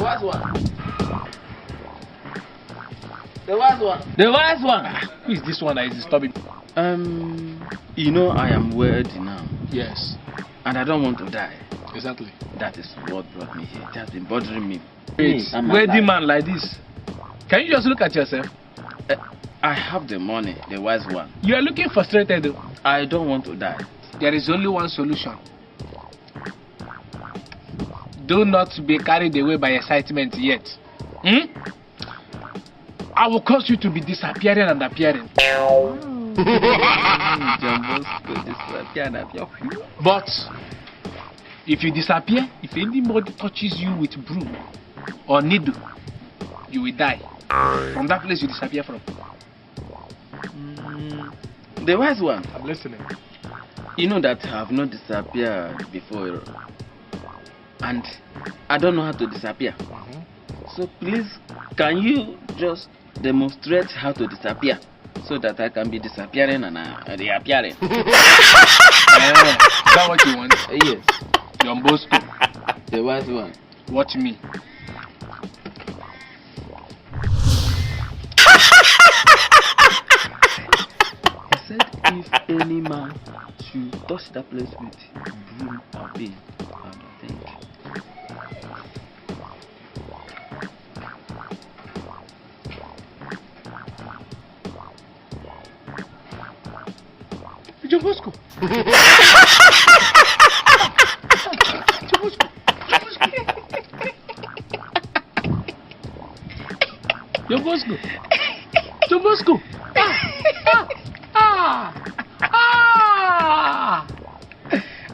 wise one. The wise one. The wise one. Who is this one that is disturbing? You know I am worthy now. Yes. And I don't want to die. Exactly. That is what brought me here. It has been bothering me. Wait, worthy man like this. Can you just look at yourself? I have the money, the wise one. You are looking frustrated though. I don't want to die. There is only one solution. Do not be carried away by excitement yet. I will cause you to be disappearing and appearing. But if you disappear, if anybody touches you with broom or needle, you will die. From that place you disappear from. The wise one. I'm listening. You know that I have not disappeared before. And I don't know how to disappear. So please, can you just demonstrate how to disappear so that I can be disappearing and reappearing? Is that what you want? Yes. John Bosco. The wise one. Watch me. He said if any man should touch that place with broom or beam, I think. John Bosco. John Bosco. John Bosco.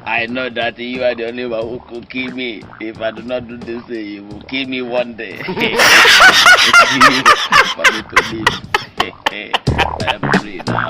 I know that you are the only one who could kill me. If I do not do this, you will kill me one day. For me to live. I am free now.